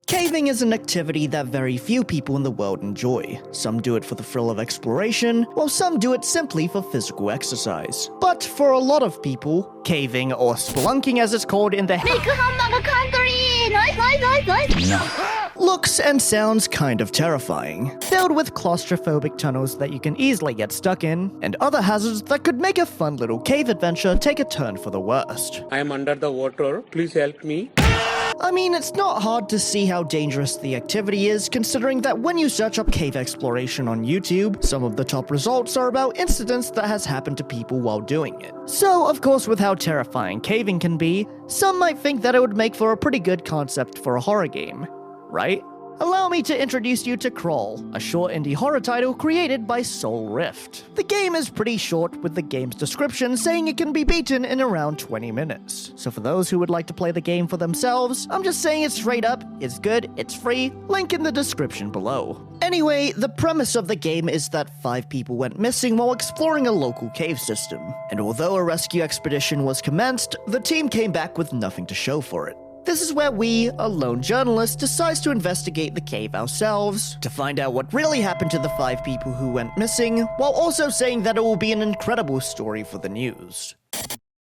Caving is an activity that very few people in the world enjoy. Some do it for the thrill of exploration, while some do it simply for physical exercise. But for a lot of people, caving, or spelunking as it's called in the looks and sounds kind of terrifying, filled with claustrophobic tunnels that you can easily get stuck in, and other hazards that could make a fun little cave adventure take a turn for the worst. I am under the water, please help me. I mean, it's not hard to see how dangerous the activity is, considering that when you search up cave exploration on YouTube, some of the top results are about incidents that has happened to people while doing it. So, of course, with how terrifying caving can be, some might think that it would make for a pretty good concept for a horror game, right? Allow me to introduce you to Crawl, a short indie horror title created by Soul Rift. The game is pretty short, with the game's description saying it can be beaten in around 20 minutes. So for those who would like to play the game for themselves, I'm just saying it straight up, it's good, it's free, link in the description below. Anyway, the premise of the game is that 5 people went missing while exploring a local cave system. And although a rescue expedition was commenced, the team came back with nothing to show for it. This is where we, a lone journalist, decides to investigate the cave ourselves, to find out what really happened to the 5 people who went missing, while also saying that it will be an incredible story for the news.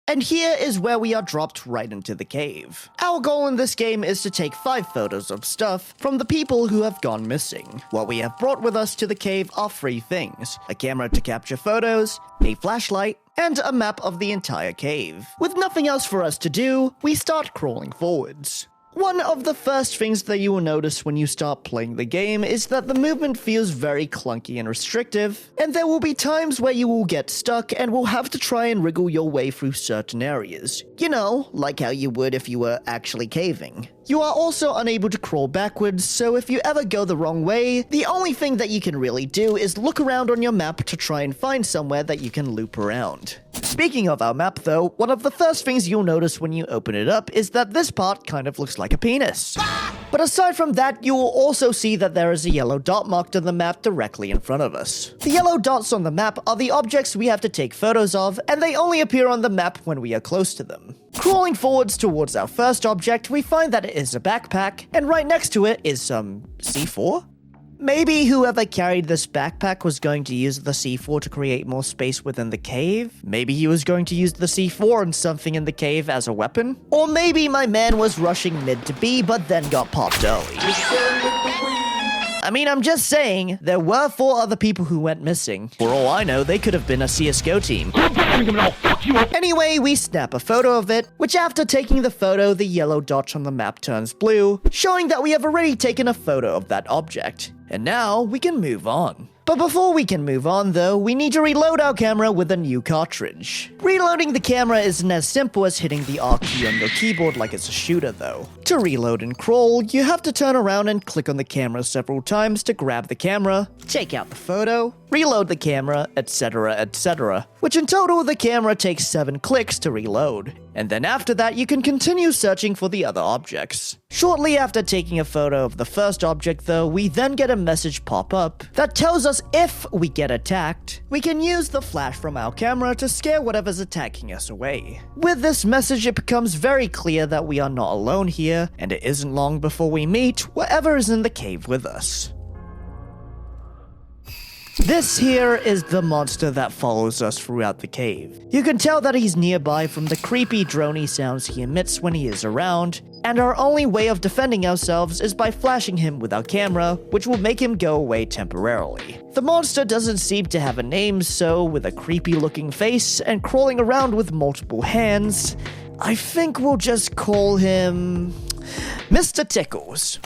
And here is where we are dropped right into the cave. Our goal in this game is to take 5 photos of stuff from the people who have gone missing. What we have brought with us to the cave are 3 things: a camera to capture photos, a flashlight, and a map of the entire cave. With nothing else for us to do, we start crawling forwards. One of the first things that you will notice when you start playing the game is that the movement feels very clunky and restrictive, and there will be times where you will get stuck and will have to try and wriggle your way through certain areas. You know, like how you would if you were actually caving. You are also unable to crawl backwards, so if you ever go the wrong way, the only thing that you can really do is look around on your map to try and find somewhere that you can loop around. Speaking of our map though, one of the first things you'll notice when you open it up is that this part kind of looks like a penis. But aside from that, you will also see that there is a yellow dot marked on the map directly in front of us. The yellow dots on the map are the objects we have to take photos of, and they only appear on the map when we are close to them. Crawling forwards towards our first object, we find that it is a backpack, and right next to it is some C4? Maybe whoever carried this backpack was going to use the C4 to create more space within the cave? Maybe he was going to use the C4 on something in the cave as a weapon? Or maybe my man was rushing mid to B but then got popped early. I mean, I'm just saying, there were 4 other people who went missing. For all I know, they could have been a CSGO team. Anyway, we snap a photo of it, which after taking the photo, the yellow dot on the map turns blue, showing that we have already taken a photo of that object. And now, we can move on. But before we can move on though, we need to reload our camera with a new cartridge. Reloading the camera isn't as simple as hitting the R key on your keyboard like it's a shooter though. To reload and crawl, you have to turn around and click on the camera several times to grab the camera, take out the photo, reload the camera, etc, etc. Which in total, the camera takes 7 clicks to reload. And then after that, you can continue searching for the other objects. Shortly after taking a photo of the first object though, we then get a message pop up that tells us if we get attacked, we can use the flash from our camera to scare whatever's attacking us away. With this message, it becomes very clear that we are not alone here, and it isn't long before we meet whatever is in the cave with us. This here is the monster that follows us throughout the cave. You can tell that he's nearby from the creepy droney sounds he emits when he is around, and our only way of defending ourselves is by flashing him with our camera, which will make him go away temporarily. The monster doesn't seem to have a name, so with a creepy looking face and crawling around with multiple hands, I think we'll just call him Mr. Tickles.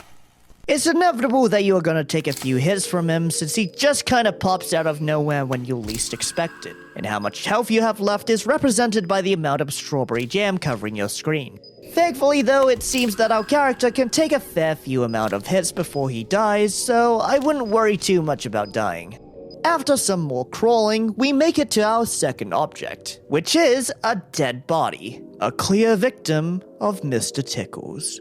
It's inevitable that you are gonna take a few hits from him since he just kinda pops out of nowhere when you least expect it, and how much health you have left is represented by the amount of strawberry jam covering your screen. Thankfully though, it seems that our character can take a fair few amount of hits before he dies, so I wouldn't worry too much about dying. After some more crawling, we make it to our second object, which is a dead body, a clear victim of Mr. Tickles.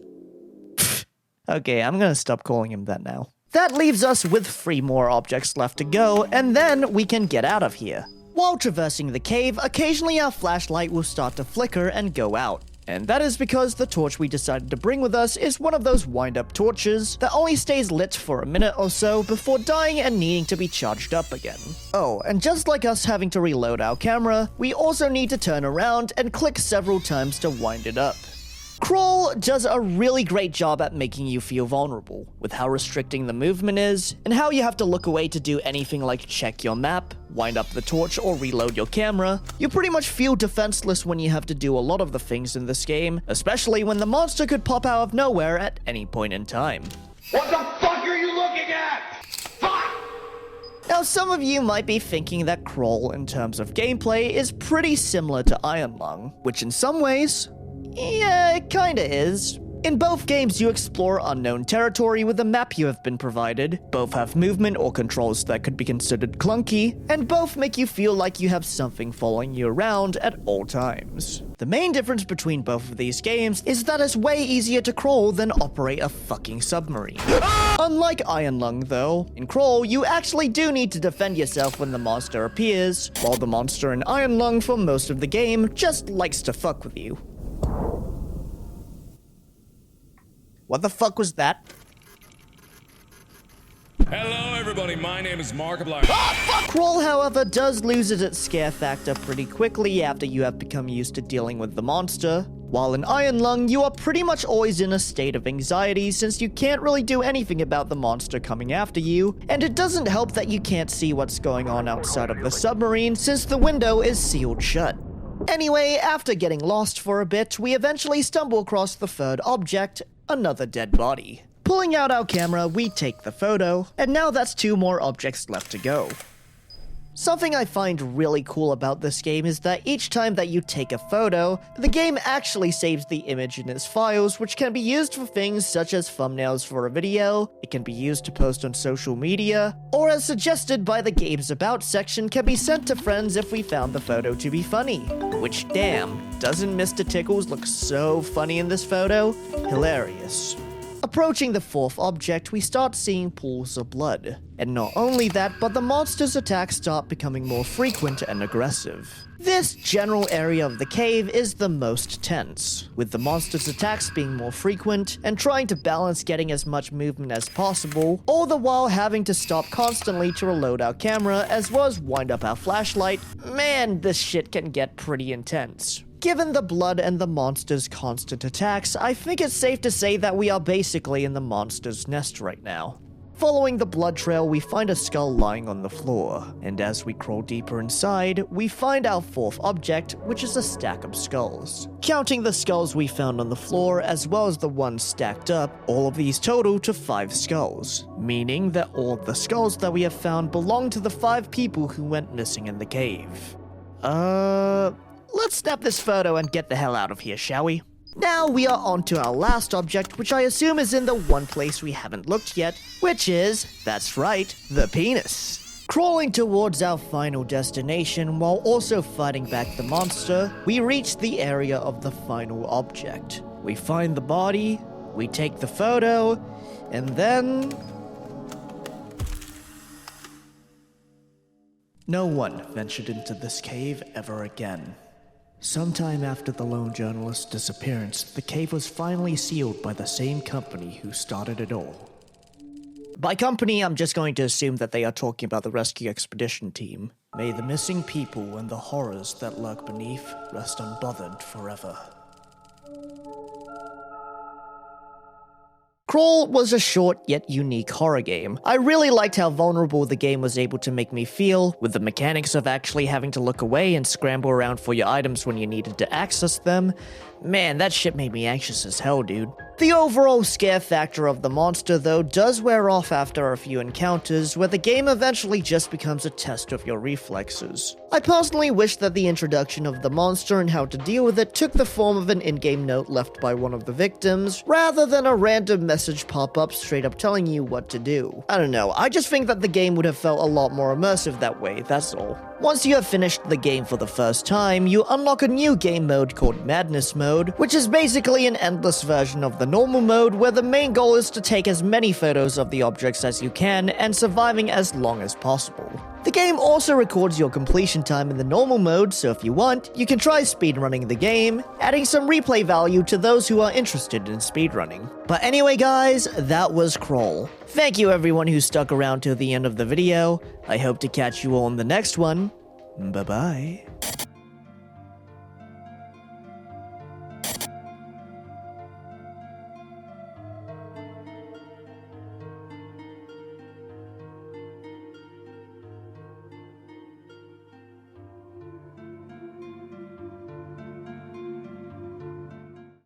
Okay, I'm gonna stop calling him that now. That leaves us with 3 more objects left to go, and then we can get out of here. While traversing the cave, occasionally our flashlight will start to flicker and go out. And that is because the torch we decided to bring with us is one of those wind-up torches that only stays lit for a minute or so before dying and needing to be charged up again. Oh, and just like us having to reload our camera, we also need to turn around and click several times to wind it up. Crawl does a really great job at making you feel vulnerable, with how restricting the movement is, and how you have to look away to do anything like check your map, wind up the torch, or reload your camera. You pretty much feel defenseless when you have to do a lot of the things in this game, especially when the monster could pop out of nowhere at any point in time. What the fuck are you looking at? Fuck! Now, some of you might be thinking that Crawl, in terms of gameplay, is pretty similar to Iron Lung, which in some ways, yeah, it kinda is. In both games, you explore unknown territory with a map you have been provided, both have movement or controls that could be considered clunky, and both make you feel like you have something following you around at all times. The main difference between both of these games is that it's way easier to crawl than operate a fucking submarine. Unlike Iron Lung though, in Crawl, you actually do need to defend yourself when the monster appears, while the monster in Iron Lung for most of the game just likes to fuck with you. What the fuck was that? Hello everybody, my name is Markiplier. Crawl, however, does lose its scare factor pretty quickly after you have become used to dealing with the monster. While in Iron Lung, you are pretty much always in a state of anxiety since you can't really do anything about the monster coming after you, and it doesn't help that you can't see what's going on outside of the submarine since the window is sealed shut. Anyway, after getting lost for a bit, we eventually stumble across the third object, another dead body. Pulling out our camera, we take the photo, and now that's 2 more objects left to go. Something I find really cool about this game is that each time that you take a photo, the game actually saves the image in its files, which can be used for things such as thumbnails for a video, it can be used to post on social media, or as suggested by the game's about section, can be sent to friends if we found the photo to be funny. Which damn, doesn't Mr. Tickles look so funny in this photo? Hilarious. Approaching the 4th object, we start seeing pools of blood. And not only that, but the monster's attacks start becoming more frequent and aggressive. This general area of the cave is the most tense, with the monster's attacks being more frequent and trying to balance getting as much movement as possible, all the while having to stop constantly to reload our camera as well as wind up our flashlight. Man, this shit can get pretty intense. Given the blood and the monster's constant attacks, I think it's safe to say that we are basically in the monster's nest right now. Following the blood trail, we find a skull lying on the floor, and as we crawl deeper inside, we find our 4th object, which is a stack of skulls. Counting the skulls we found on the floor as well as the ones stacked up, all of these total to 5 skulls, meaning that all of the skulls that we have found belong to the 5 people who went missing in the cave. Let's snap this photo and get the hell out of here, shall we? Now we are on to our last object, which I assume is in the one place we haven't looked yet, which is, that's right, the penis. Crawling towards our final destination while also fighting back the monster, we reach the area of the final object. We find the body, we take the photo, and then... no one ventured into this cave ever again. Sometime after the lone journalist's disappearance, the cave was finally sealed by the same company who started it all. By company, I'm just going to assume that they are talking about the rescue expedition team. May the missing people and the horrors that lurk beneath rest unbothered forever. Crawl was a short yet unique horror game. I really liked how vulnerable the game was able to make me feel, with the mechanics of actually having to look away and scramble around for your items when you needed to access them. Man, that shit made me anxious as hell, dude. The overall scare factor of the monster, though, does wear off after a few encounters, where the game eventually just becomes a test of your reflexes. I personally wish that the introduction of the monster and how to deal with it took the form of an in-game note left by one of the victims, rather than a random message pop up straight up telling you what to do. I don't know, I just think that the game would have felt a lot more immersive that way, that's all. Once you have finished the game for the first time, you unlock a new game mode called Madness Mode, which is basically an endless version of the normal mode where the main goal is to take as many photos of the objects as you can and surviving as long as possible. The game also records your completion time in the normal mode, so if you want, you can try speedrunning the game, adding some replay value to those who are interested in speedrunning. But anyway guys, that was Crawl. Thank you everyone who stuck around till the end of the video. I hope to catch you all in the next one. Bye bye.